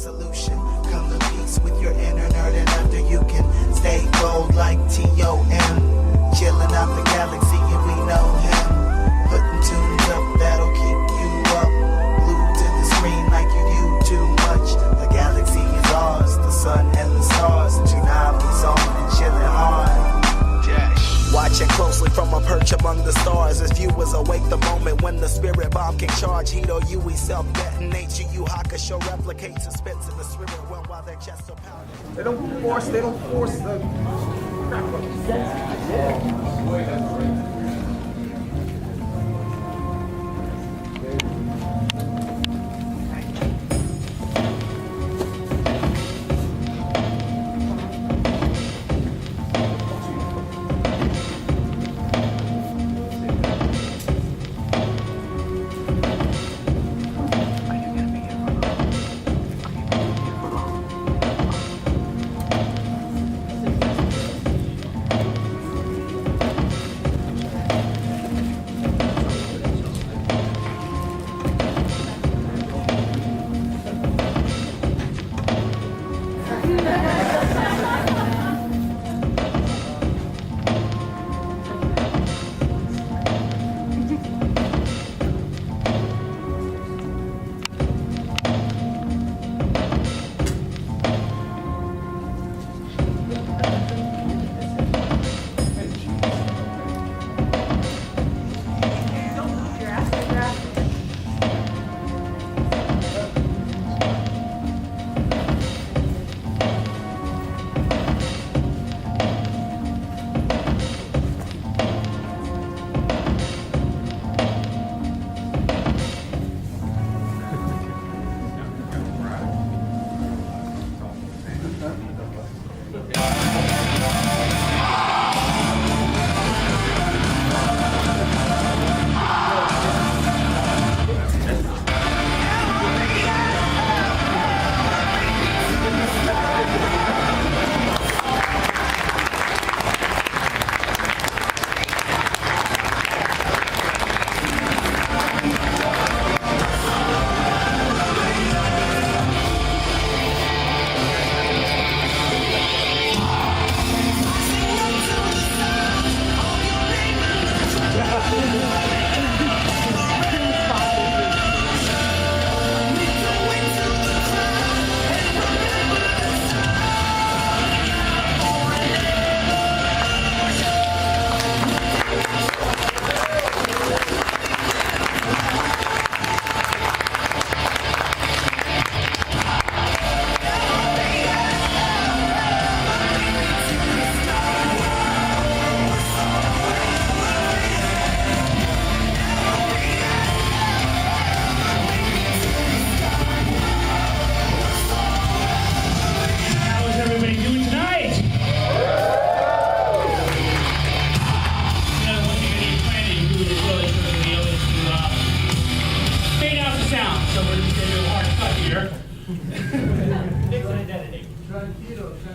Absolution. Come to peace with your inner nerd, and after you can stay gold like T.O.M. Chilling out the galaxy, and we know him. Putting tunes up that'll keep you up. Glued to the screen like you do too much. The galaxy is ours, the sun and the stars. Toonami's on and chilling hard. Watch it closely from a perch among the stars. As viewers awake the moment when the spirit bomb can charge. Hito Yui self-detonates. Yu Hakusho replicates and spits in the spirit realm while their chests are pounding. They don't force the crap up.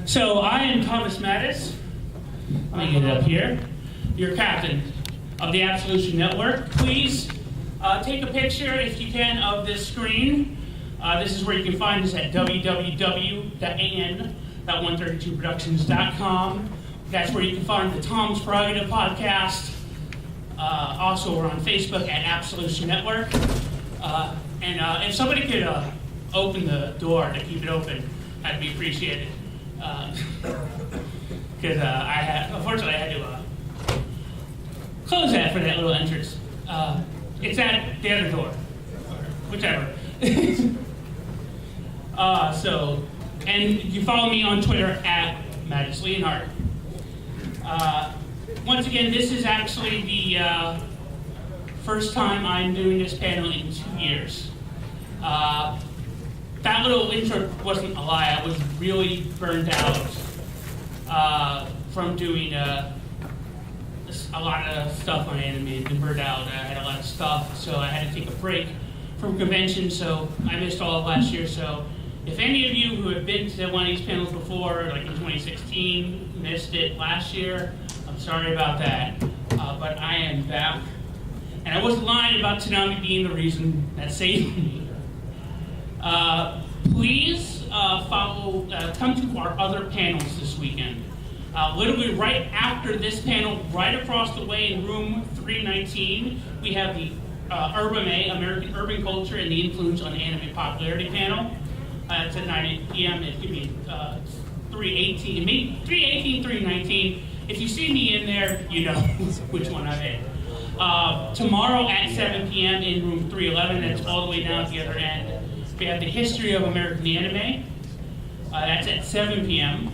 So I am Thomas Mattis. Let me get it up here. Your captain of the Absolution Network. Please take a picture, if you can, of this screen. This is where you can find us at www.an.132productions.com. That's where you can find the Tom's Prerogative podcast. Also, we're on Facebook at Absolution Network. And if somebody could open the door to keep it open, that'd be appreciated. Because unfortunately, I had to close that for that little entrance. It's at the other door, whichever. And you follow me on Twitter at Mattis Leonhardt. Once again, this is actually the first time I'm doing this panel in 2 years. That little intro wasn't a lie. I was really burned out from doing a lot of stuff on anime. I'd been burned out. I had a lot of stuff, so I had to take a break from convention, so I missed all of last year. So if any of you who have been to one of these panels before, like in 2016, missed it last year, I'm sorry about that. But I am back. And I wasn't lying about Toonami being the reason that saved me. Please come to our other panels this weekend. Literally right after this panel, right across the way in room 319, we have the Urban A, American Urban Culture and the Influence on Anime Popularity panel. It's at 9 p.m. It could be 318, maybe 318, 319. If you see me in there, you know which one I'm in. Tomorrow at 7 p.m. in room 311, that's all the way down at the other end, we have the History of American Anime. That's at 7 p.m.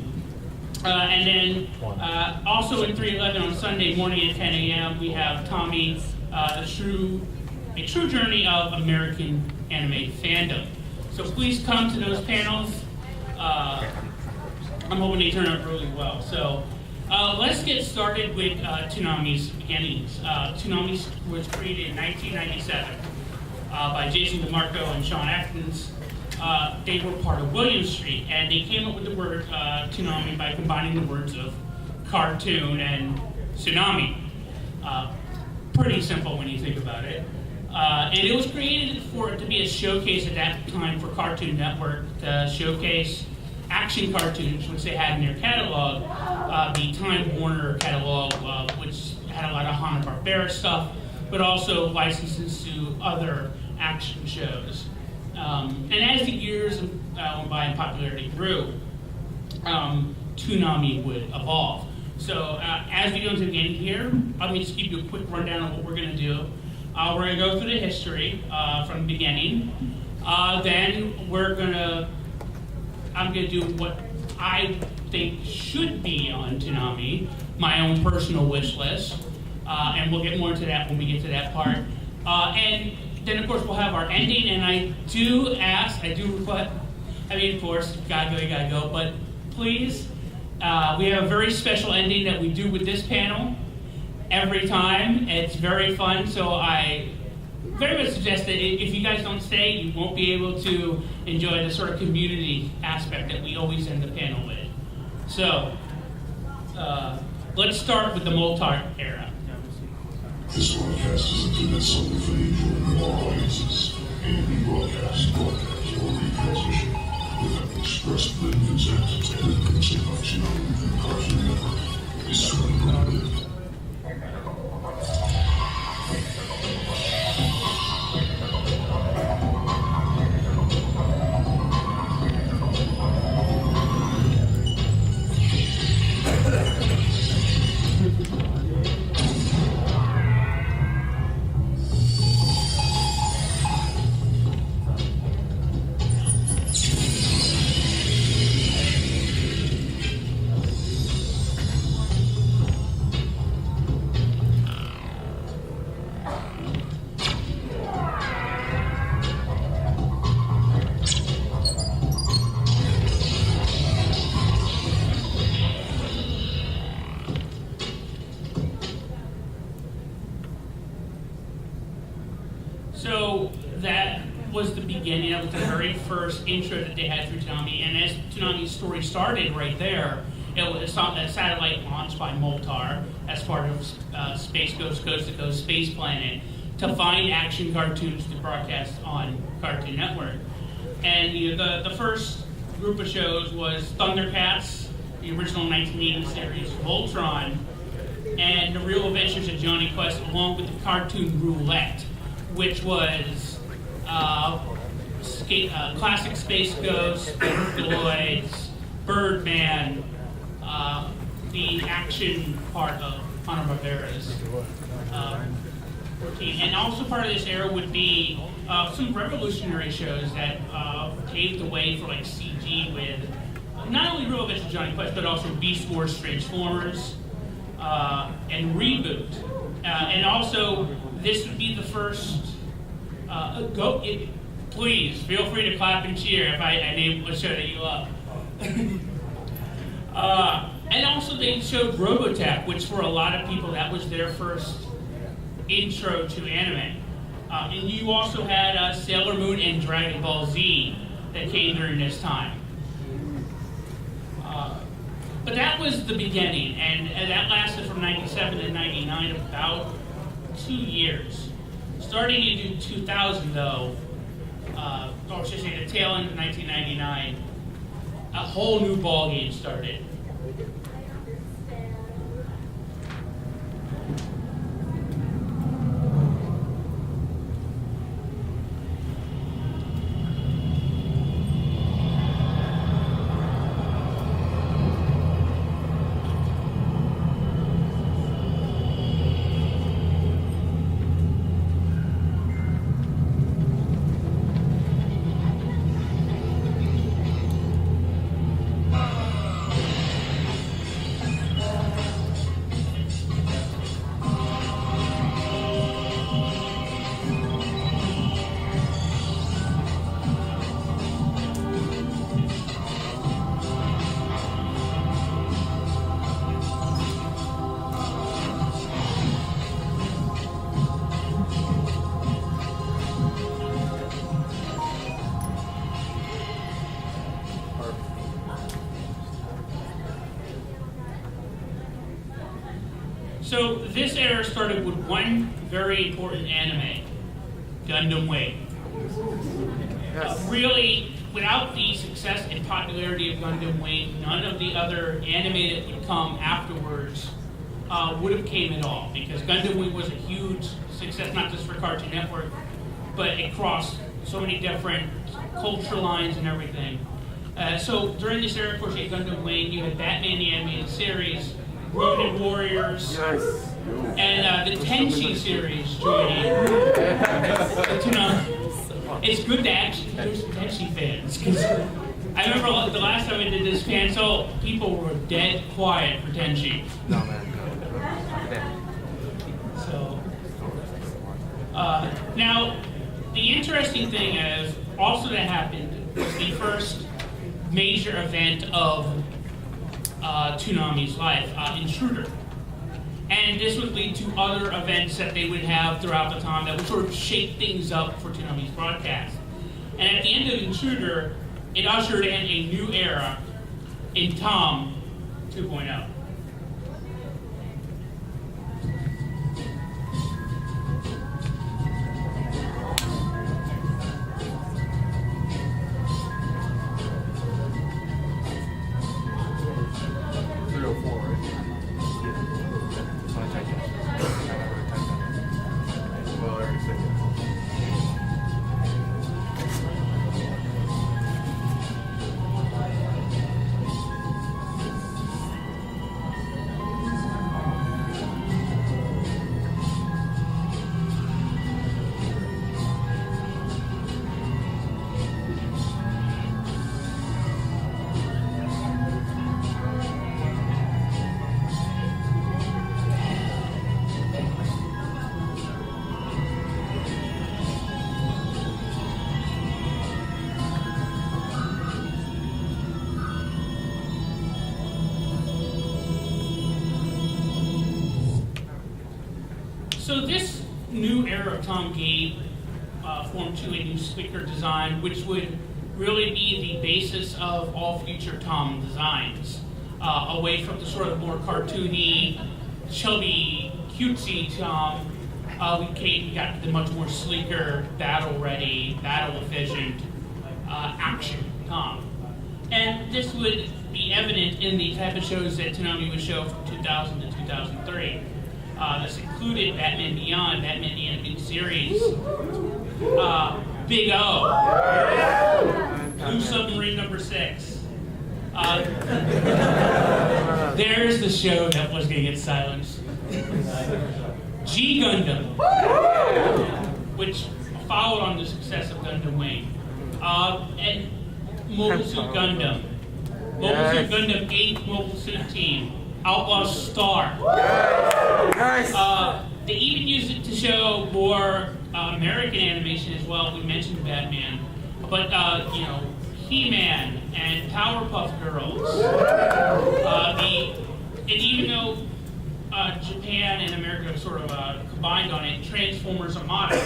And then also at 311 on Sunday morning at 10 a.m., we have Tommy, A True Journey of American Anime Fandom. So please come to those panels. I'm hoping they turn out really well. So let's get started with Toonami's beginnings. Toonami was created in 1997 by Jason DeMarco and Sean Atkins. They were part of William Street, and they came up with the word Toonami by combining the words of cartoon and tsunami. Pretty simple when you think about it. And it was created to be a showcase at that time for Cartoon Network to showcase action cartoons, which they had in their catalog. The Time Warner catalog, which had a lot of Hanna-Barbera stuff, but also licenses to other action shows. And as the years went by and popularity grew, Toonami would evolve. So as we go into the end here, let me just give you a quick rundown of what we're going to do. We're going to go through the history from the beginning. Then I'm going to do what I think should be on Toonami, my own personal wish list. And we'll get more into that when we get to that part. And then, of course, we'll have our ending. And of course, gotta go. But please, we have a very special ending that we do with this panel every time. It's very fun, so I very much suggest that if you guys don't stay, you won't be able to enjoy the sort of community aspect that we always end the panel with. So, let's start with the Moltar era. This broadcast is intended solely for the enjoyment of all audiences. Any broadcast, or retransmission without express written consent by Toonami and Cartoon Network is strictly prohibited. So that was the beginning. That was the very first intro that they had through Toonami. And as Toonami's story started right there, it was a satellite launched by Moltar as part of Space Coast to Coast Space Planet to find action cartoons to broadcast on Cartoon Network. And the first group of shows was Thundercats, the original 1980 series, Voltron, and The Real Adventures of Johnny Quest, along with the Cartoon Roulette, which was classic Space Ghost, Droids, Birdman, the action part of Hanna-Barbera's routine. And also part of this era would be some revolutionary shows that paved the way for like CG with not only Real Adventures of Johnny Quest, but also Beast Wars, Transformers, and Reboot. And also, this would be the first. Please feel free to clap and cheer if I name a show that you love. And also, they showed Robotech, which for a lot of people that was their first intro to anime. And you also had Sailor Moon and Dragon Ball Z that came during this time. But that was the beginning, and that lasted from 97 to 99, about 2 years. Starting in 2000, though, or I should say the tail end of 1999, a whole new ballgame started. So this era started with one very important anime, Gundam Wing. Really, without the success and popularity of Gundam Wing, none of the other anime that would come afterwards would have came at all, because Gundam Wing was a huge success, not just for Cartoon Network, but it crossed so many different culture lines and everything. So during this era, of course, you had Gundam Wing, you had Batman the Animated Series, Ronin Warriors, and the Tenchi series joining. It's good to actually hear some Tenchi fans, because I remember the last time I did this fan, so people were dead quiet for Tenchi. No, man. So, now, the interesting thing is, also that happened was the first major event of Toonami's life, Intruder. And this would lead to other events that they would have throughout the time that would sort of shake things up for Toonami's broadcast. And at the end of Intruder, it ushered in a new era in Tom 2.0. So this new era of Tom gave form to a new sleeker design, which would really be the basis of all future Tom designs, away from the sort of more cartoony, chubby, cutesy Tom. We got the much more sleeker, battle-ready, battle-efficient, action Tom. And this would be evident in the type of shows that Toonami would show from 2000 to 2003. This included Batman Beyond, Batman the Animated Series, Big O, Blue Submarine number 6. There's the show that was going to get silenced. G Gundam, which followed on the success of Gundam Wing, and Mobile Suit Gundam, Mobile Suit Gundam 8 Mobile Suit Team, Outlaw Star. They even used it to show more American animation as well. We mentioned Batman, but He-Man and Powerpuff Girls. And even though Japan and America sort of combined on it, Transformers Armada.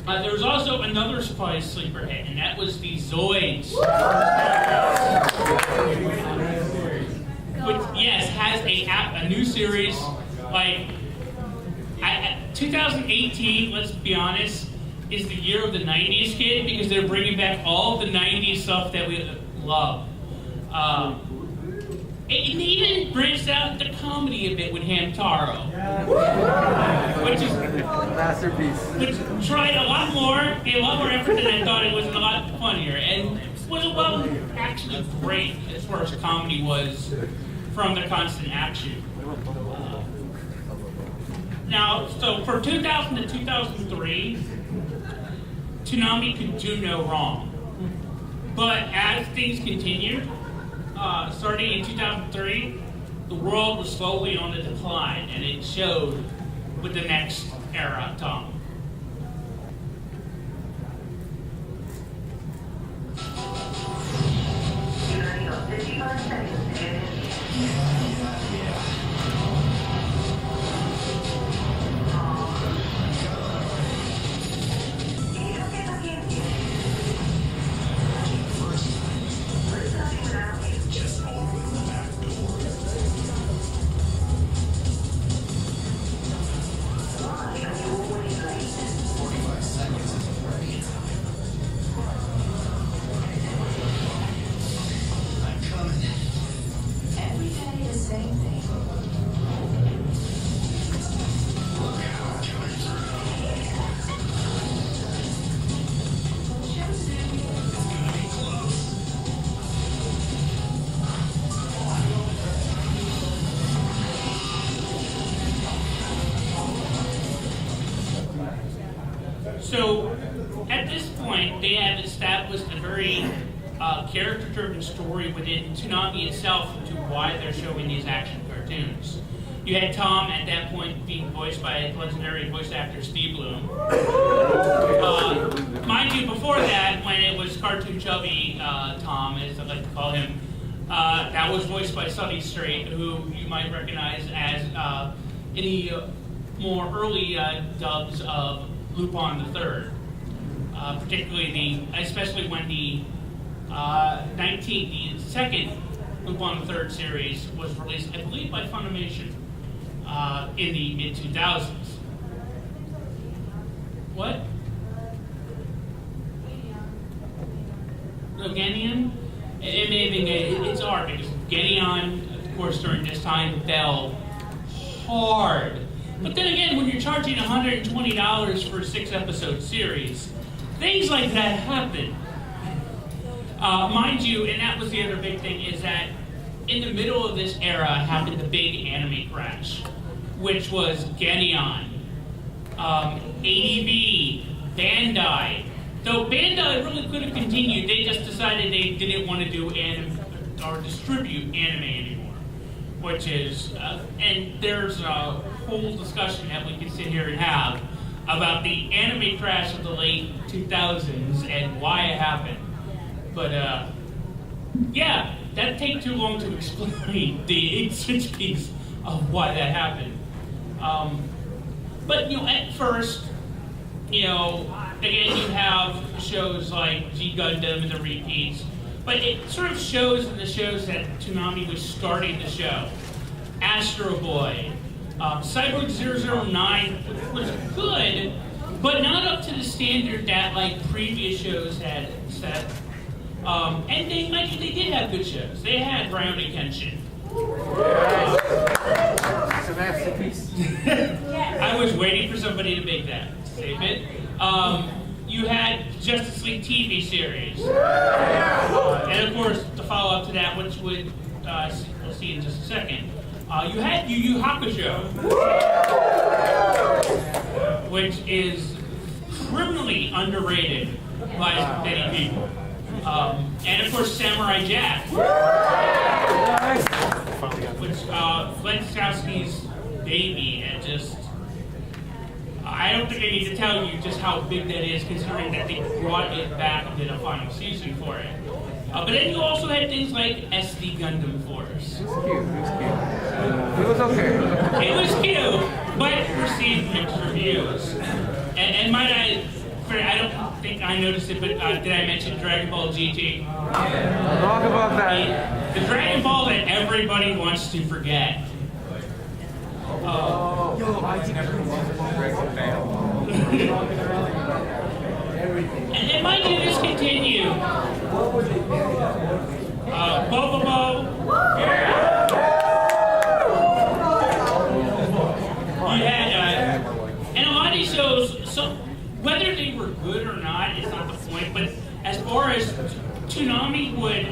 There was also another surprise sleeper hit, and that was the Zoids. Which, yes, has a new series. Like, 2018, let's be honest, is the year of the 90s kid because they're bringing back all the 90s stuff that we love. It even branched out the comedy a bit with Hamtaro, which is Masterpiece. which tried a lot more effort than I thought. It was a lot funnier, and was actually great as far as comedy was from the constant action. Now, so for 2000 to 2003, Toonami could do no wrong. But as things continued, starting in 2003, the world was slowly on the decline, and it showed with the next era, Tom. So, at this point, they had established a very character-driven story within Toonami itself to why they're showing these action cartoons. You had Tom at that point being voiced by legendary voice actor Steve Bloom. Mind you, before that, when it was Cartoon Chubby Tom, as I like to call him, that was voiced by Sonny Strait, who you might recognize as in the more early dubs of Lupin III, especially when the second Lupin III series was released, I believe, by Funimation in the mid-2000s. What? No, Genion? It may have been, it's hard because Genion, of course, during this time fell hard. But then again, when you're charging $120 for a 6-episode series, things like that happen. Mind you, and that was the other big thing, is that in the middle of this era happened the big anime crash, which was Genion, ADV, Bandai. Though Bandai really could have continued, they just decided they didn't want to do or distribute anime anymore. Which is, and there's a whole discussion that we can sit here and have about the anime crash of the late 2000s and why it happened. But, yeah, that'd take too long to explain the intricacies of why that happened. But, at first, again, you have shows like G Gundam and the repeats, but it sort of shows in the shows that Toonami was starting to show. Astro Boy, Cyborg 009 was good, but not up to the standard that previous shows had set. And they did have good shows. They had Rurouni Kenshin. It's a masterpiece. I was waiting for somebody to make that statement. You had Justice League TV series. And of course, the follow-up to that, which we'll see in just a second. You had Yu Yu Hakusho, which is criminally underrated by many people. And of course, Samurai Jack, which Glenn Stokowski's baby, and just, I don't think I need to tell you just how big that is, considering that they brought it back and did a final season for it. But then you also had things like SD Gundam Force. It was okay. It was cute, but received mixed reviews. And might I don't think I noticed it, but did I mention Dragon Ball GT? Talk about that. The Dragon Ball that everybody wants to forget. Yo, I never watched Dragon Ball. And mind you, this continued. Bobobo. You had, and a lot of these shows, so whether they were good or not is not the point, but as far as Toonami would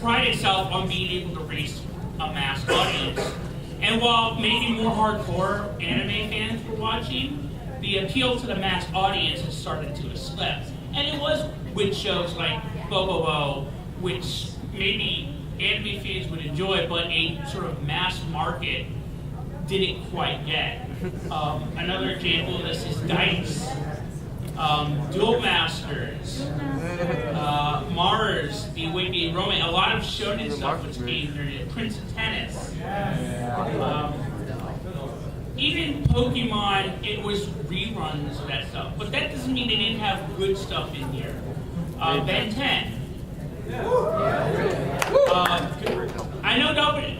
pride itself on being able to reach a mass audience. And while maybe more hardcore anime fans were watching, the appeal to the mass audience has started to slip. And it was with shows like Bobobo, which maybe anime fans would enjoy, but a sort of mass market didn't quite get. Another example of this is Dice, Duel Masters, Mars, The Awakening Romance, a lot of shonen stuff which came there, Prince of Tennis. Even Pokemon, it was reruns of that stuff. But that doesn't mean they didn't have good stuff in here. Ben 10. I know a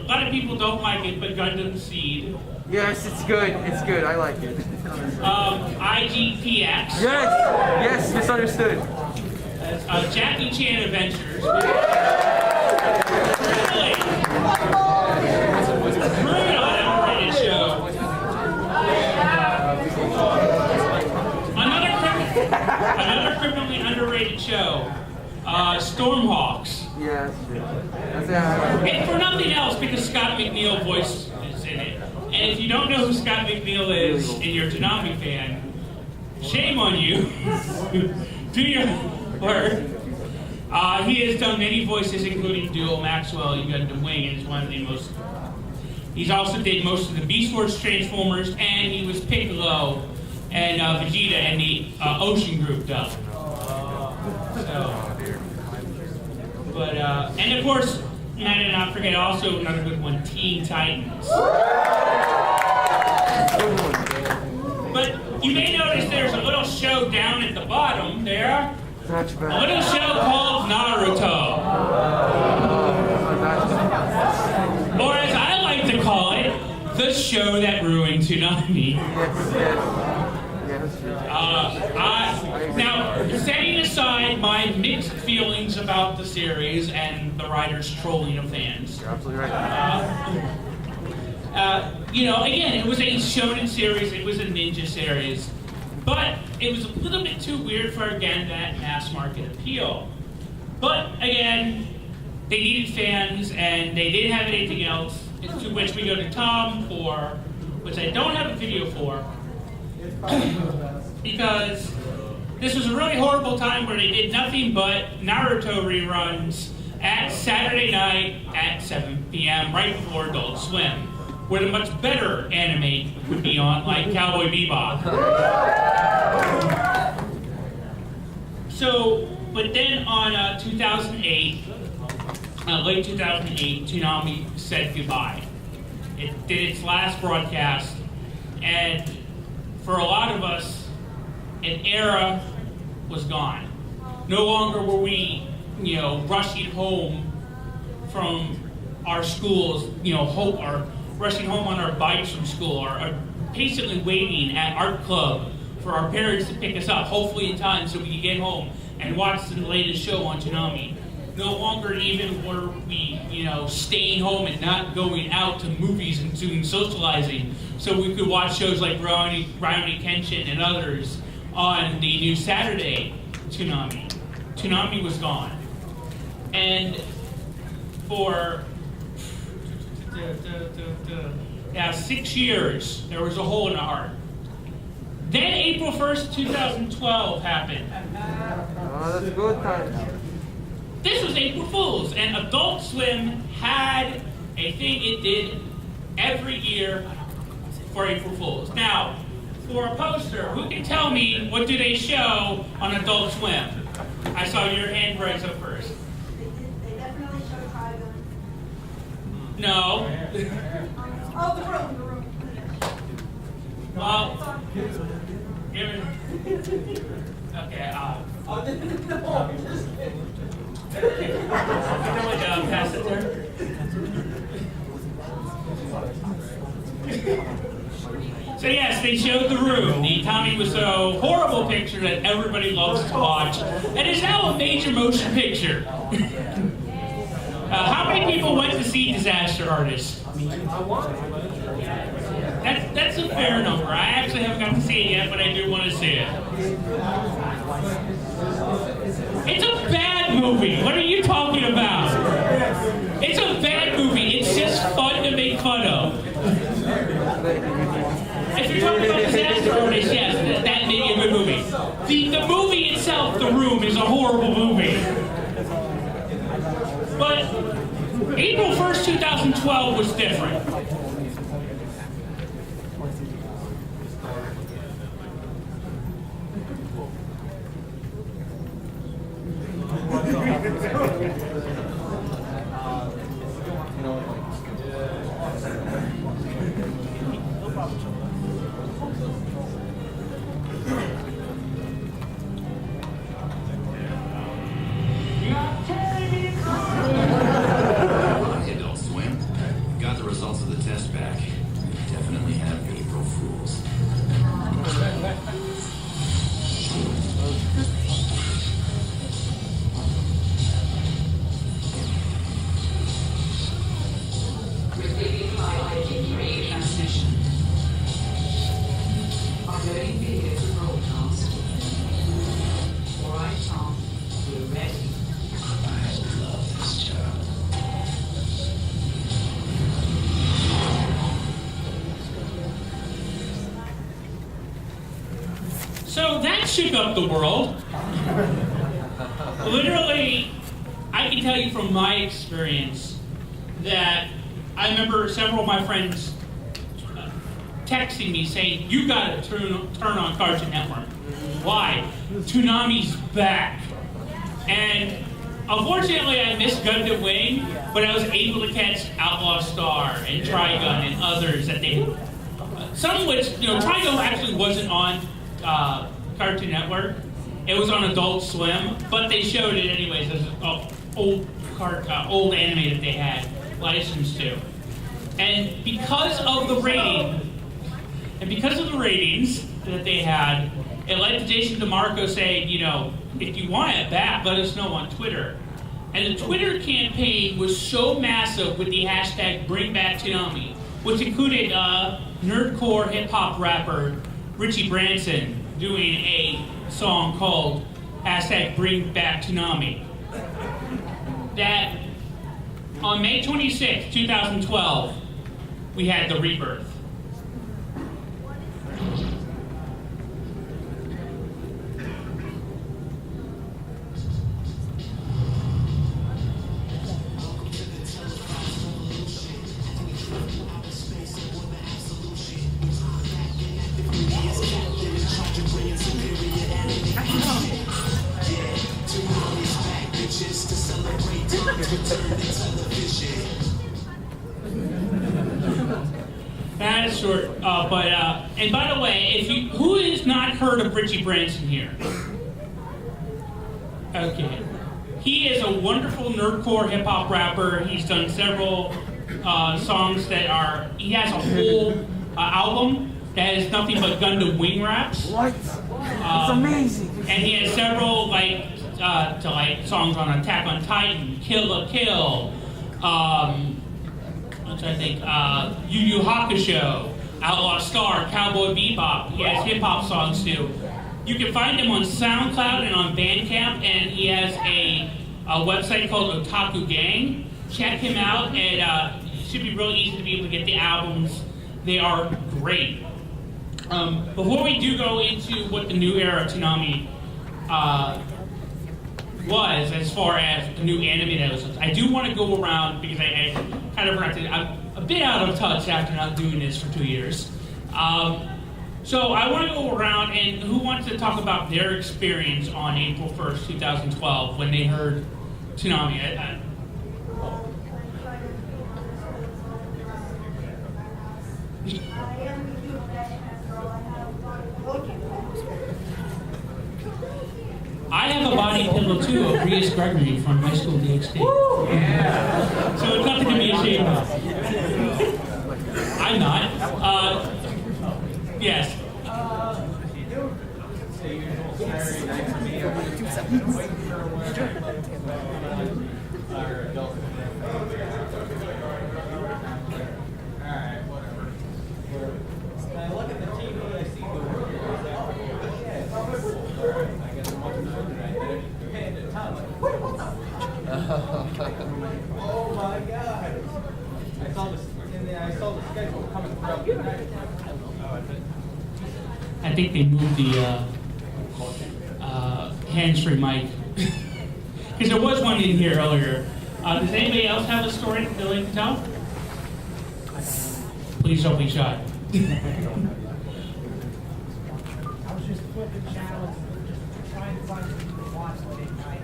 lot of people don't like it, but Gundam Seed. Yes, it's good. It's good. I like it. IGPX. Yes, misunderstood. Jackie Chan Adventures. Really? Underrated show. Another criminally underrated show. Stormhawks. Yes. And for nothing else, because Scott McNeil voice is in it. And if you don't know who Scott McNeil is and you're a Toonami fan, shame on you. Do your work. He has done many voices, including Duel, Maxwell, You Got the Wing, and is one of the most. He's also did most of the Beast Wars Transformers, and he was Piccolo and Vegeta and the Ocean Group dub. But and of course, I did not forget also another good one, Teen Titans. But you may notice there's a little show down at the bottom there. A little show called Naruto. Or as I like to call it, the show that ruined Toonami. Now, setting aside my mixed feelings about the series and the writers' trolling of fans. You're absolutely right. Again, it was a shonen series, it was a ninja series, but it was a little bit too weird for, again, that mass market appeal. But, again, they needed fans, and they didn't have anything else, to which we go to Tom for, which I don't have a video for, because this was a really horrible time where they did nothing but Naruto reruns at Saturday night at 7 p.m. right before Adult Swim, where the much better anime would be on, like Cowboy Bebop. So, but then on 2008, late 2008, Toonami said goodbye. It did its last broadcast, and for a lot of us, an era was gone. No longer were we, rushing home from our schools, or rushing home on our bikes from school, or patiently waiting at art club for our parents to pick us up, hopefully in time so we could get home and watch the latest show on Toonami. No longer even were we, staying home and not going out to movies and doing socializing so we could watch shows like Rurouni Kenshin and others on the new Saturday Toonami. Toonami was gone. And for 6 years, there was a hole in the heart. Then April 1st, 2012 happened. Oh, that's good times. This was April Fool's, and Adult Swim had a thing it did every year for April Fool's. Now, for a poster, who can tell me what do they show on Adult Swim? I saw your hand raise up first. They definitely show Trigun. No. Oh, the room. Well, okay, pass it there. So yes, they showed The Room, the Tommy Wiseau horrible picture that everybody loves to watch, and is now a major motion picture. How many people went to see Disaster Artist? That's a fair number. I actually haven't got to see it yet, but I do want to see it. It's a bad movie. What are you talking about? It's a bad movie. It's just fun to make fun of. If you're talking about Disaster Artist, yes, that may be a good movie. The movie itself, The Room, is a horrible movie. But April 1st, 2012 was different. Adult Swim. Got the results of the test back. Definitely have April Fools. Receiving file ID3 transmission. Uploading video to broadcast. Alright, Tom. We're ready. I love this job. So that shook up the world. Literally, I can tell you from my experience that I remember several of my friends texting me saying, "You gotta turn on Cartoon Network." Why? Toonami's back. And unfortunately, I missed Gundam Wing, but I was able to catch Outlaw Star and Trigun and others that they, some of which, Trigun actually wasn't on Cartoon Network. It was on Adult Swim, but they showed it anyways as an old anime that they had licensed to. And because of the ratings that they had, it led to Jason DeMarco saying, if you want it back, let us know on Twitter. And the Twitter campaign was so massive with the hashtag #BringBackToonami, which included nerdcore hip-hop rapper Richie Branson doing a song called #BringBackToonami. That on May 26, 2012, we had the rebirth. That is short, and by the way, who has not heard of Richie Branson here? Okay. He is a wonderful nerdcore hip-hop rapper. He's done several songs he has a whole album that is nothing but Gundam Wing raps. What? It's amazing. And he has several songs on Attack on Titan, Kill la Kill, I'm trying to think, Yu Yu Hakusho, Outlaw Star, Cowboy Bebop. He has hip hop songs too. You can find him on SoundCloud and on Bandcamp, and he has a website called Otaku Gang. Check him out, and it should be really easy to be able to get the albums. They are great. Before we do go into what the new era of Toonami was, as far as the new anime that was, I do want to go around because I kind of I'm a bit out of touch after not doing this for 2 years. So I want to go around, and who wants to talk about their experience on April 1st, 2012 when they heard Toonami? I have a body pillow too of Rias Gregory from High School DxD. Yeah. So it's nothing to be ashamed of. I'm not. Alright, whatever. When I look at the TV, I see the world is out here. Alright, I guess I'm watching the other night. Hey, the time. Oh my god. I saw the schedule coming throughout the night. Oh, I think. I think they moved the hands-free mic. Because there was one in here earlier. Does anybody else have a story they'd like to tell? Please don't be shy. I was just flipping channels, just trying to find something to watch late at night.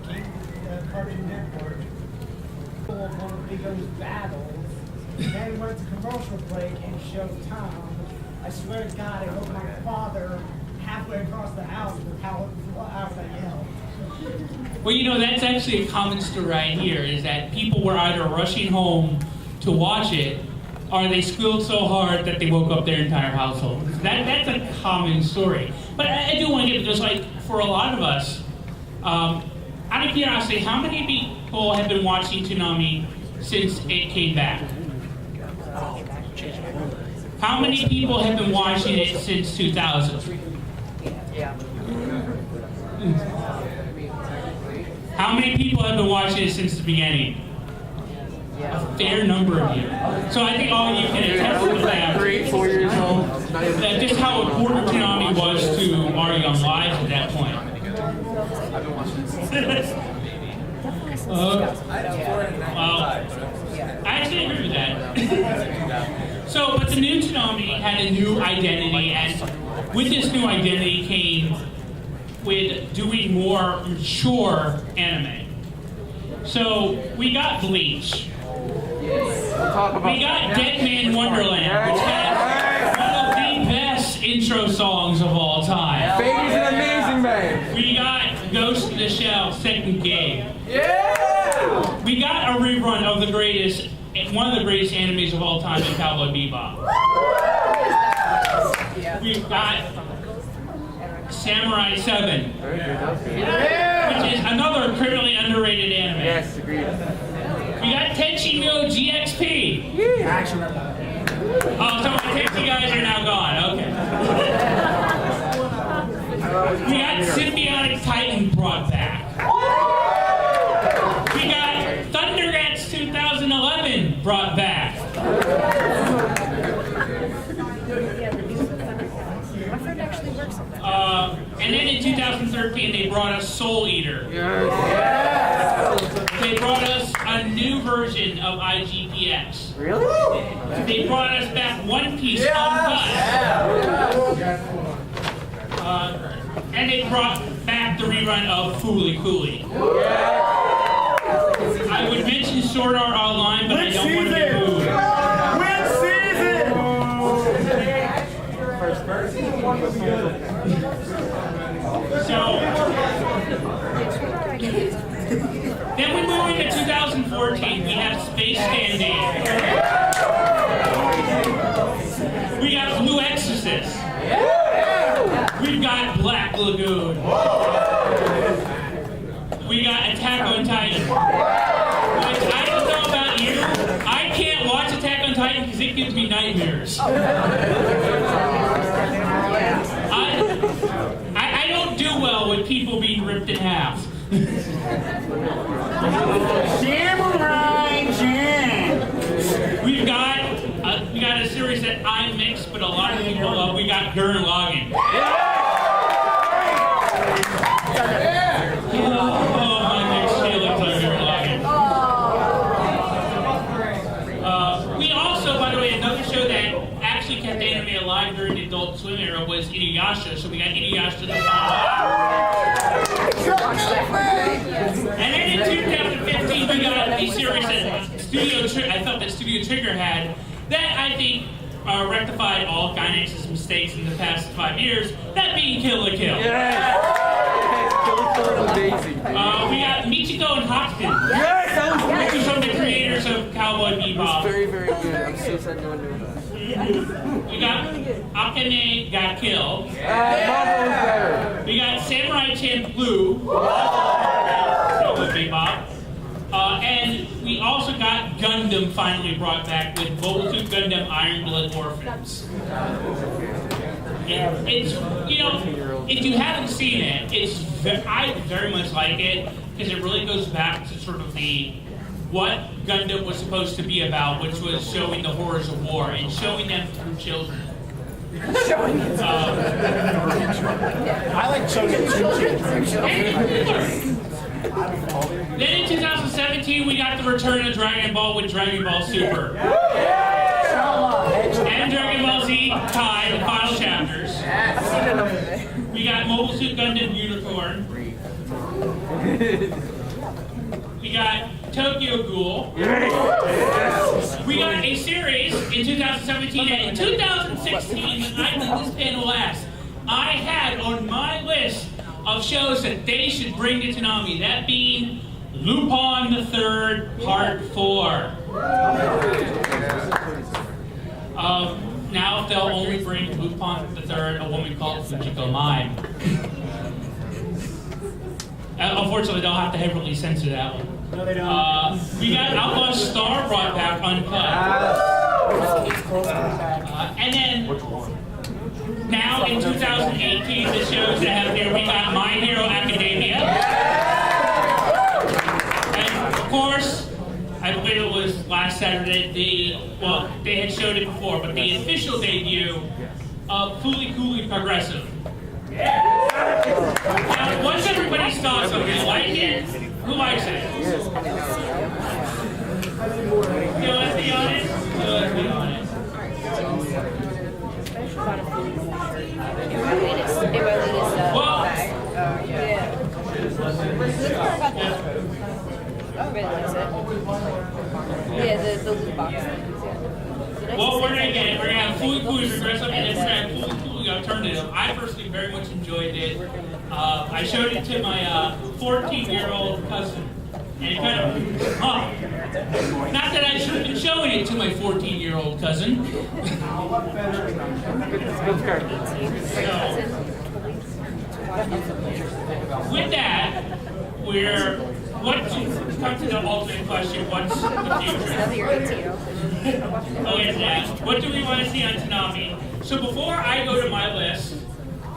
Came to the Cartoon Network, one of Bigo's battles, then went to commercial break and showed Tom. I swear to God, I hope my father halfway across the house with how I yelled. Well, you know, that's actually a common story right here, is that people were either rushing home to watch it, or they squealed so hard that they woke up their entire household. That's a common story. But I do want to get to this, like, for a lot of us, out of curiosity, how many people have been watching Toonami since it came back? How many people have been watching it since 2000? How many people have been watching it since the beginning? A fair number of you. So I think all you can attest to that. 3, 4 years old. That just how important Toonami was to our young lives at that point. Well, I actually agree with that. So, but the new Toonami had a new identity, and with this new identity came with doing more mature anime. So, we got Bleach. We got Dead Man Wonderland, which has one of the best intro songs of all time. Baby's an amazing man. We got Ghost in the Shell, second game. We got a rerun of the greatest, one of the greatest animes of all time, in Cowboy Bebop. We've got Samurai 7, which is another criminally underrated anime. Yes, agreed. We got Tenchi Muyo GXP. Oh, so my Tenchi guys are now gone. Okay. We got Symbiotic Titan brought back. We got Thundercats 2011 brought back. And then in 2013 they brought us Soul Eater. They brought us a new version of IGPX. Really? They brought us back One Piece Uncut. And they brought back the rerun of Fooly Cooly. I would mention Sword Art Online, but I don't want to be rude. So, then we move into 2014. We have Space Stand-In. We got Blue Exorcist. We've got Black Lagoon. We got Attack on Titan. Which I don't know about you. I can't watch Attack on Titan because it gives me nightmares. I don't do well with people being ripped in half. We got a series that I mix, but a lot of people love. We got Gurren Lagann. Oh, my next shit looks like Gurren Lagann. We also, by the way, another show that actually kept anime alive during the Adult Swim era was Inuyasha. So we got Inuyasha the And then in 2015, we got a series that I thought that Studio Trigger had that I think rectified all Gainax's mistakes in the past 5 years, that being Kill la Kill. Yes! Kill la Kill is amazing. We got Michiko and Hakuin. Yes, that was Which is from the creators of Cowboy It was Bebop. very, very good. I'm so sad no one knew that. We got Akane got killed. Marvel's better. We got Samurai Champloo. So would be Bob. And we also got Gundam finally brought back with Mobile Suit Gundam Iron Blood Orphans. It's, you know, if you haven't seen it, I very much like it because it really goes back to sort of what Gundam was supposed to be about, which was showing the horrors of war and showing them through children. I like showing it to children. Then in 2017, we got the return of Dragon Ball with Dragon Ball Super. And Dragon Ball Z Kai, the final chapters. We got Mobile Suit Gundam Unicorn. We got Tokyo Ghoul. We got a series in 2017 and in 2016 when I did this panel last. I had on my list of shows that they should bring to Toonami, that being Lupin the Third Part 4. Now they'll only bring Lupin the Third, a woman called Fujiko Mai. Unfortunately, they'll have to heavily censor that one. No, they don't. We got Outlaw Star brought back uncut. And then now in 2018, the shows that have here, we got My Hero Academia. And of course, I believe it was last Saturday, they had showed it before, but the official debut of Fooly Cooly Progressive. Now, what's everybody's thoughts on it? Like it? Who likes it? Let's be honest. Let's be honest. Well, yeah, the loot box things, yeah. well, we're gonna get it. We're gonna have Fooly Cooly Progressive and then we're gonna have Fooly Cooly Alternative. I personally very much enjoyed it. I showed it to my 14-year-old cousin. And it kind of, not that I should have been showing it to my 14-year-old cousin. With that, come to the ultimate question, what's the future? Oh yes, what do we want to see on Toonami? So before I go to my list,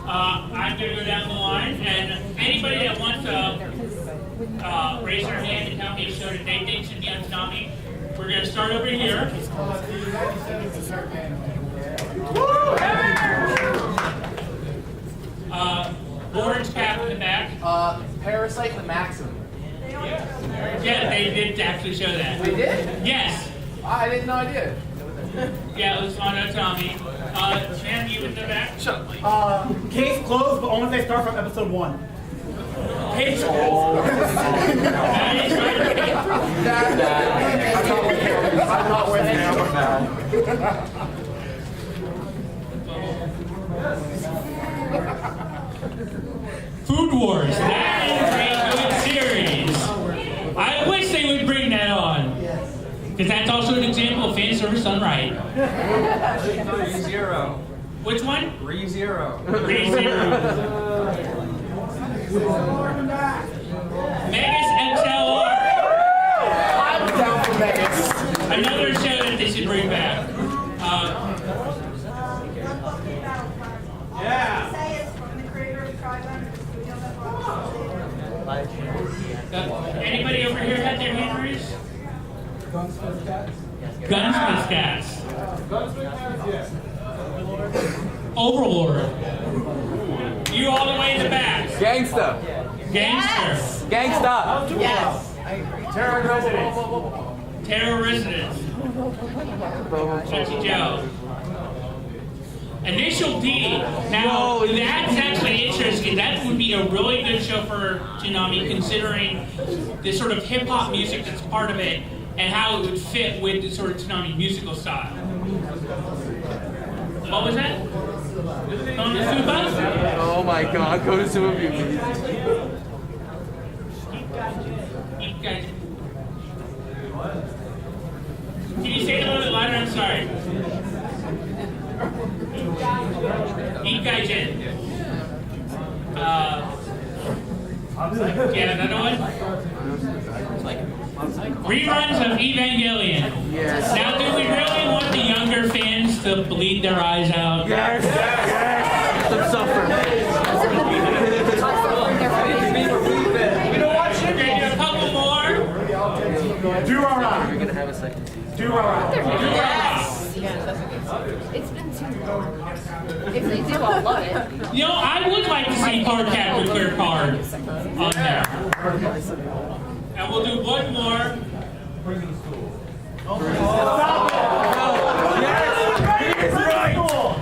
I'm going to go down the line, and anybody that wants to raise their hand and tell me a show that they think should be on Toonami, we're going to start over here. Orange cap in the back. Parasite the Maxim. Yeah, they did actually show that. They did? Yes. I had no idea. Yeah, it was on Toonami. Sam, you in the back? Case closed, but only if they start from episode 1. Case closed. I'm not with now. Food Wars. That is a good series. I wish they would bring that on. Because that's also an example of fan service done right. ReZero. Which one? ReZero. ReZero. Megas XLR. I'm down for Vegas. Another show that they should bring back. Yeah. Say it's from the creator of Trigun, the studio that Anybody over here had their hand raised? Gunsmith Cats. Yes. Overlord. You all the way in the back. Gangsta. Gangster. Gangsta. Yes. Terror Residence. Terror Residence. Chucky Joe. Initial D. Now, that's actually interesting. That would be a really good show for Toonami, considering the sort of hip-hop music that's part of it and how it would fit with the sort of Toonami musical style. What was that? Konosuba? Oh my god, go to some of you. You guys. Can you say it a little bit louder? I'm sorry. Get another one? Reruns of Evangelion. Yes. Now, do we really want the younger fans to bleed their eyes out? Yes. Yes. Let them suffer. You know what? Should we do a couple more? We're gonna have a second season. It's been too long. If they do, I'll love it. You know, I would like to see Card Captor Clear Card on there. And we'll do one more.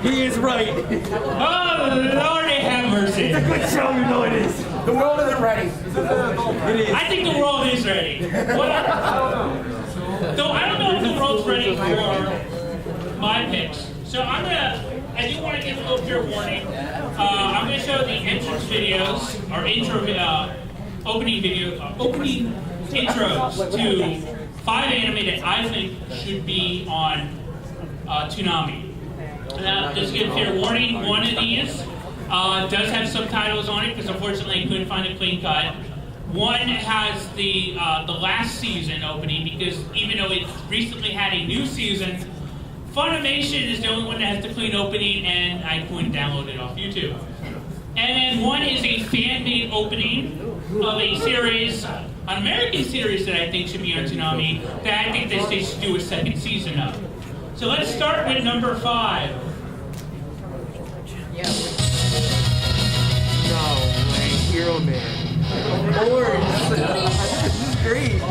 He is right. Oh, Lordy have mercy. Good show, you know it is. The world isn't ready. It is. I think the world is ready. Though I don't know if the world's ready for my picks. So I do want to give a little fair warning. I'm going to show the entrance videos, or opening intros to 5 anime that I think should be on Toonami. Now, just give a fair warning, one of these does have subtitles on it, because unfortunately I couldn't find a clean cut. One has the last season opening, because even though it recently had a new season, Funimation is the only one that has the clean opening, and I couldn't download it off YouTube. And then one is a fan-made opening of a series, an American series that I think should be on Toonami, that I think that they should do a second season of. So let's start with number 5. No way, Hero Man. Of course. This is great.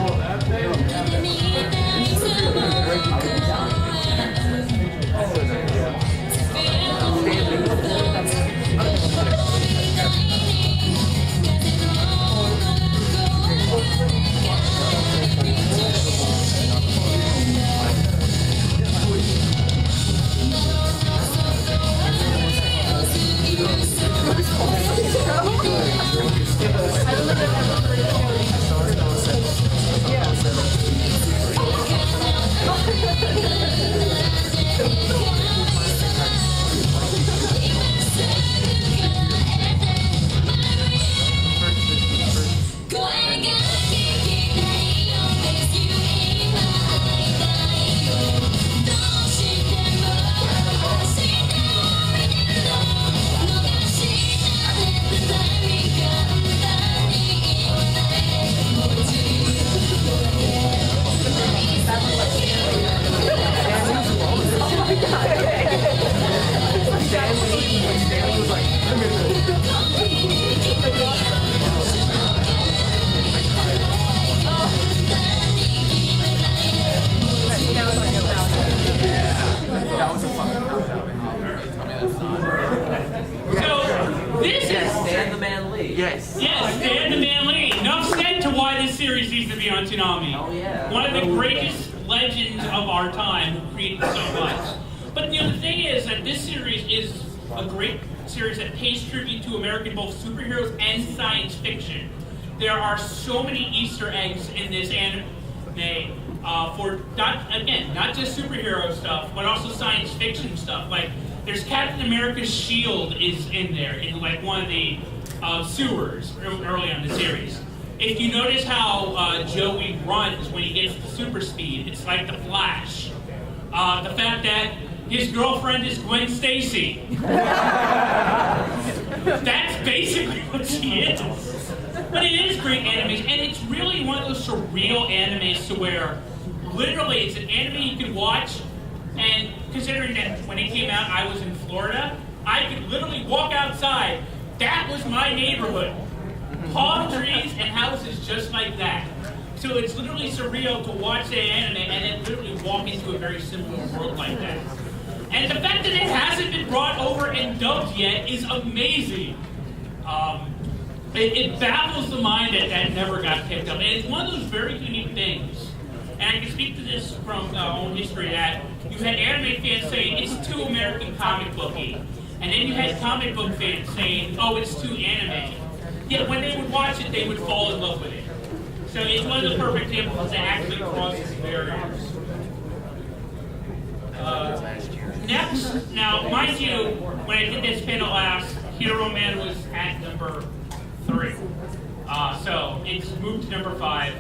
Yes. Yes, Dan the Man Lee. Enough said to why this series needs to be on Toonami. Oh, yeah. One of the greatest legends of our time who created so much. But the thing is that this series is a great series that pays tribute to American both superheroes and science fiction. There are so many Easter eggs in this anime for not just superhero stuff, but also science fiction stuff. Like there's Captain America's shield is in there in like one of the sewers early on in the series. If you notice how Joey runs when he gets to super speed, it's like the Flash. The fact that his girlfriend is Gwen Stacy. That's basically what she is. But it is great animes, and it's really one of those surreal animes to where literally it's an anime you can watch, and considering that when it came out I was in Florida, I could literally walk outside. That was my neighborhood. Palm trees and houses just like that. So it's literally surreal to watch the anime and then literally walk into a very similar world like that. And the fact that it hasn't been brought over and dubbed yet is amazing. It baffles the mind that that never got picked up. And it's one of those very unique things. And I can speak to this from our own history that you had anime fans saying it's too American comic booky. And then you had comic book fans saying, oh, it's too anime. Yet when they would watch it, they would fall in love with it. So it's one of the perfect examples that actually crosses barriers. Next, now mind you, when I did this panel last Hero Man was at number 3. So it's moved to number 5.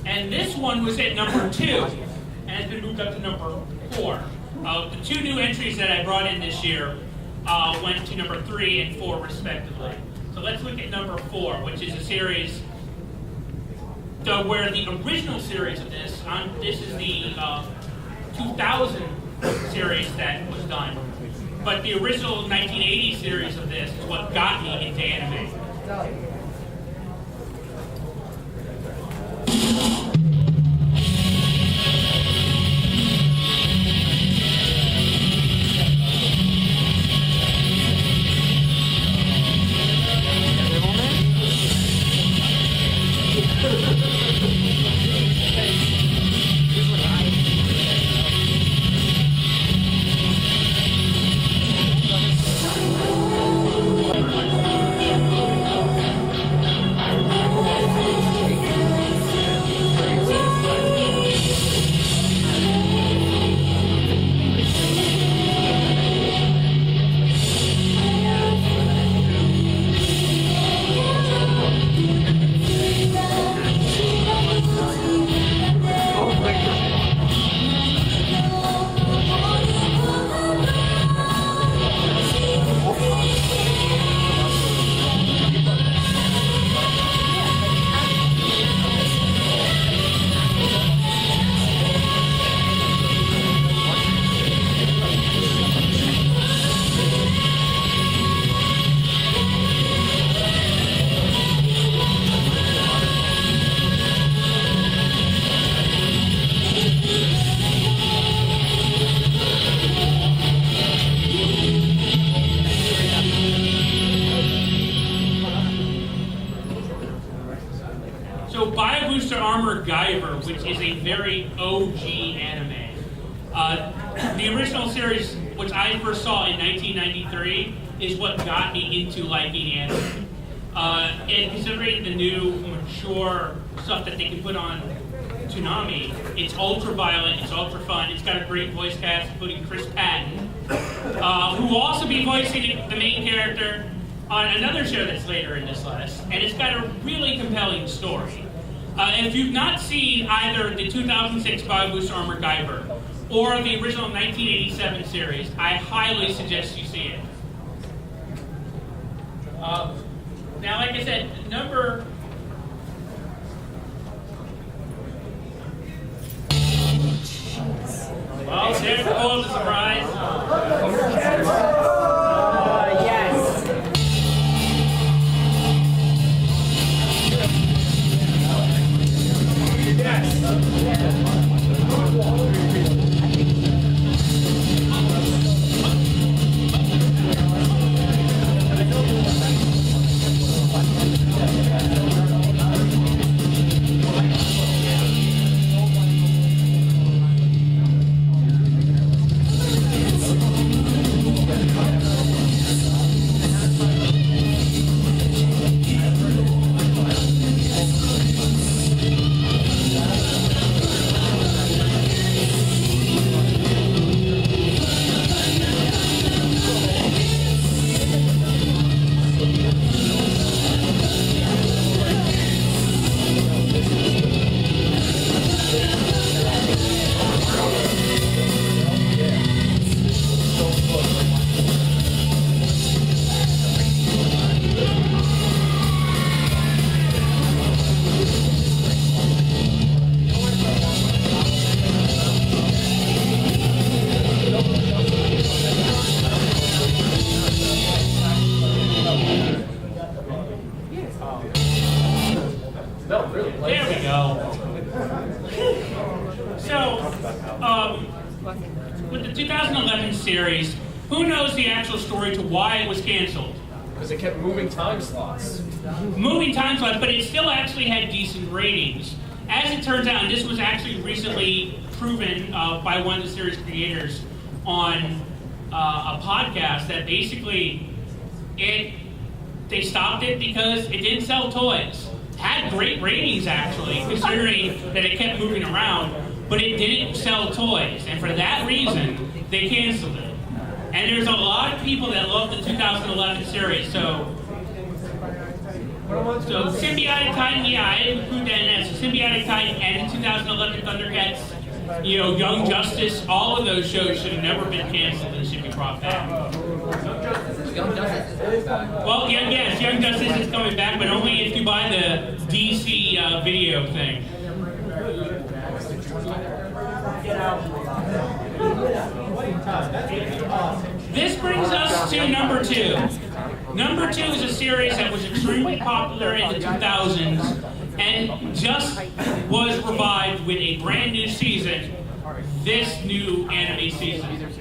And this one was at number 2, and has been moved up to number 4. The 2 new entries that I brought in this year went to number 3 and 4 respectively. So let's look at number 4, which is a series where the original series of this is the 2000 series that was done. But the original 1980 series of this is what got me into anime. Guyver, which is a very OG anime. The original series, which I first saw in 1993, is what got me into liking anime. And considering the new, mature stuff that they can put on Toonami, it's ultra violent, it's ultra fun, it's got a great voice cast, including Chris Patton, who will also be voicing the main character on another show that's later in this list, and it's got a really compelling story. And if you've not seen either the 2006 Bio-Boost Armored Guyver or the original 1987 series, I highly suggest you see it. Now, like I said, number... Well, there's the whole surprise. There we go. So, with the 2011 series, who knows the actual story to why it was canceled? Because it kept moving time slots. Moving time slots, but it still actually had decent ratings. As it turns out, and this was actually recently proven by one of the series creators on a podcast, that basically they stopped it because it didn't sell toys. Had great ratings, actually, considering that it kept moving around, but it didn't sell toys, and for that reason, they canceled it. And there's a lot of people that love the 2011 series, so Symbiotic Titan, yeah, I include that in that. So Symbiotic Titan and 2011 Thundercats, Young Justice, all of those shows should have never been canceled and should be brought back. Young Justice is coming back. Well, yes, Young Justice is coming back, but only if you buy the DC video thing. This brings us to number 2. Number 2 is a series that was extremely popular in the 2000s and just was revived with a brand new season this new anime season.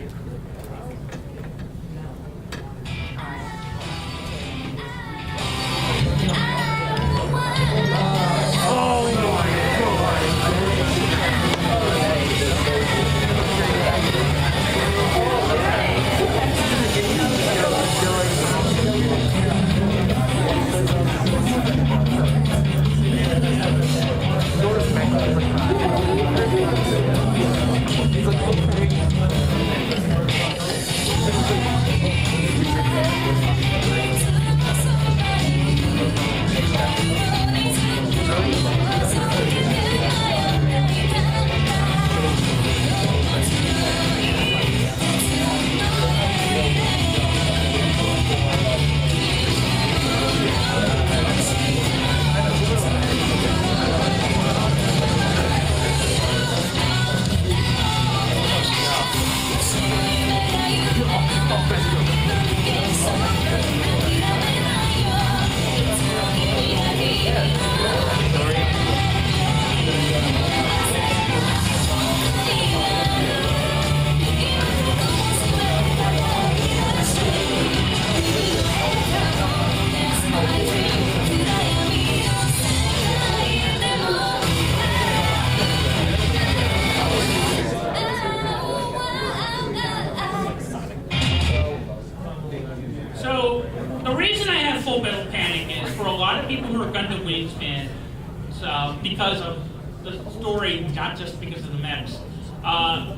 Because of the story, not just because of the mechs.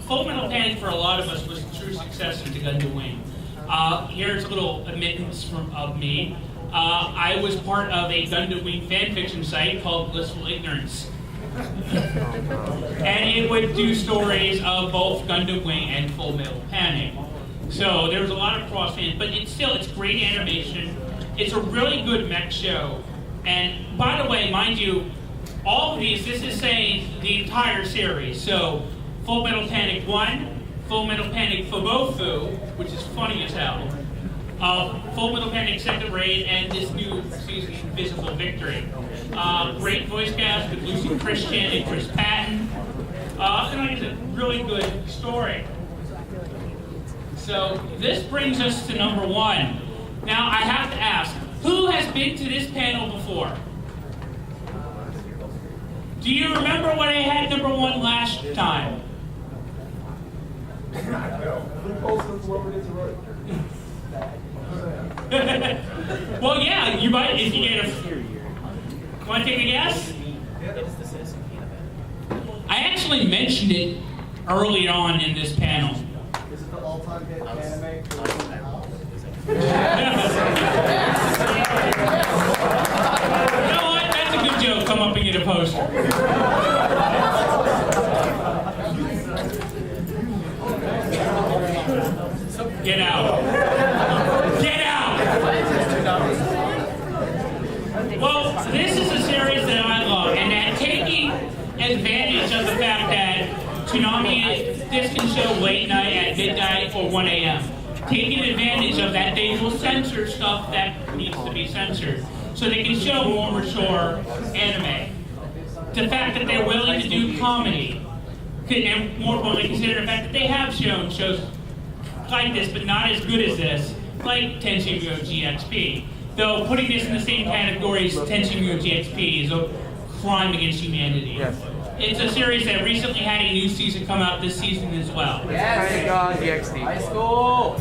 Full Metal Panic for a lot of us was a true successor to Gundam Wing. Here's a little admittance of me. I was part of a Gundam Wing fanfiction site called Blissful Ignorance. And it would do stories of both Gundam Wing and Full Metal Panic. So there was a lot of cross fans, but it's great animation. It's a really good mech show. And by the way, mind you, all of these, this is saying the entire series. So, Full Metal Panic 1, Full Metal Panic Fobofu, which is funny as hell, Full Metal Panic Second Raid, and this new season, Invisible Victory. Great voice cast with Lucy Christian and Chris Patton. And like I said, really good story. So, this brings us to number 1. Now, I have to ask, who has been to this panel before? Do you remember when I had number 1 last time? Well, yeah, you might if you get a. Want to take a guess? I actually mentioned it early on in this panel. Is it the all-time hit anime? You know what? That's a good joke. Come up and get a poster. Get out. Get out! Well, this is a series that I love, and that taking advantage of the fact that Toonami, this can show late night at midnight or 1 a.m. Taking advantage of that, they will censor stuff that needs to be censored, so they can show more mature anime. The fact that they're willing to do comedy, and more importantly, consider the fact that they have shown shows like this, but not as good as this, like Tenshin Muyo GXP. Though putting this in the same category as Tenshin Muyo GXP is a crime against humanity. Yes. It's a series that recently had a new season come out this season as well. Yes! Thank God, GXT. High school!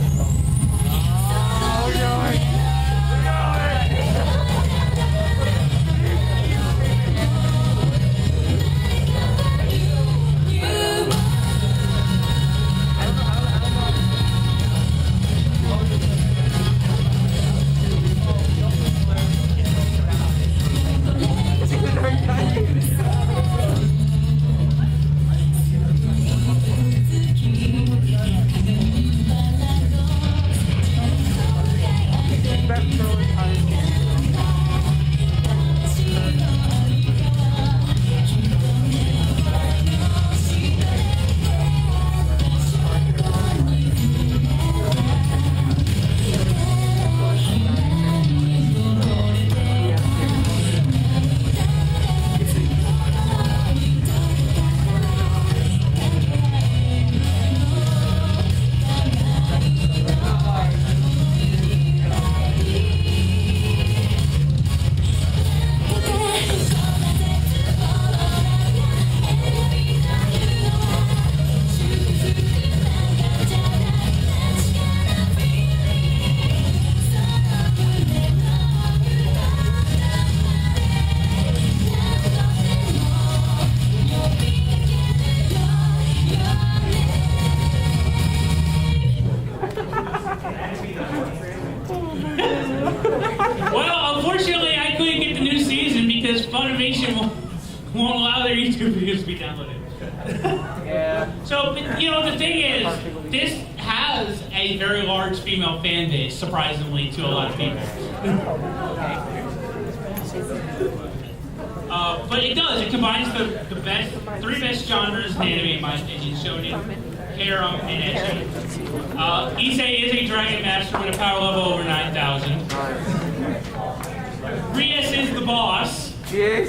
station won't allow their YouTube videos to be downloaded. Yeah. So, but, you know, the thing is, this has a very large female fan base, surprisingly, to a lot of people. But it does. It combines the three best genres in anime, in my opinion: shonen, harem, and ecchi. Issei is a dragon master with a power level over 9,000. Rias is the boss. She is.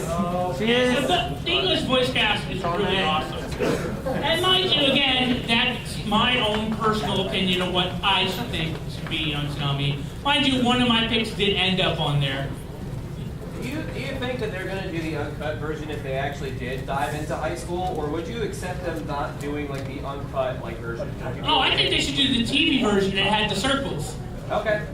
She is. The English voice cast is really awesome. And mind you, again, that's my own personal opinion of what I think should be on Toonami. Mind you, one of my picks did end up on there. Do you think that they're going to do the uncut version if they actually did dive into high school, or would you accept them not doing like the uncut version? Oh, I think they should do the TV version that had the circles. Okay.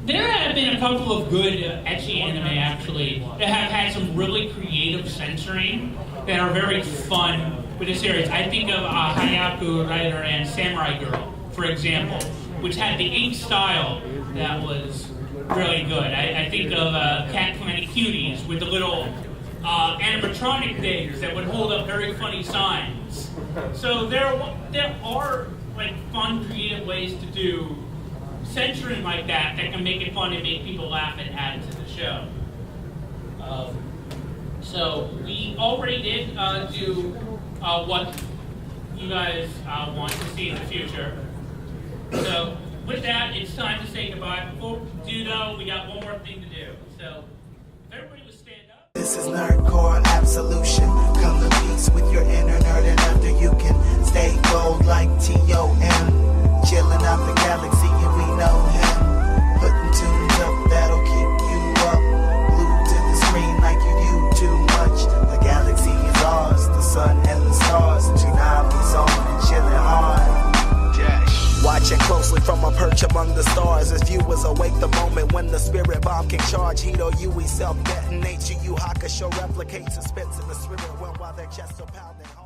There have been a couple of good ecchi anime, actually, that have had some really creative censoring that are very fun with the series. I think of Hayaku Rider and Samurai Girl, for example, which had the ink style that was really good. I think of Cat Planet Cuties with the little animatronic things that would hold up very funny signs. So there are like fun, creative ways to do censoring like that can make it fun and make people laugh and add to the show. So we already did do what you guys want to see in the future. So with that, it's time to say goodbye. Before we do though, we got one more thing to do. So if everybody would stand up. This is Nerdcore Absolution. Come to peace with your inner nerd, and after you can stay gold like T.O.M. Chilling out the galaxy, and we know him. Putting tunes up that'll keep you up. Glued to the screen like you do too much. The galaxy is ours, the sun and the stars. Toonami's on and chilling hard. Watching closely from a perch among the stars as viewers await the moment when the spirit bomb can charge. Hito Yui self-detonates. Yu Yu Hakusho replicates suspense in the spirit realm while their chests are pounding hard.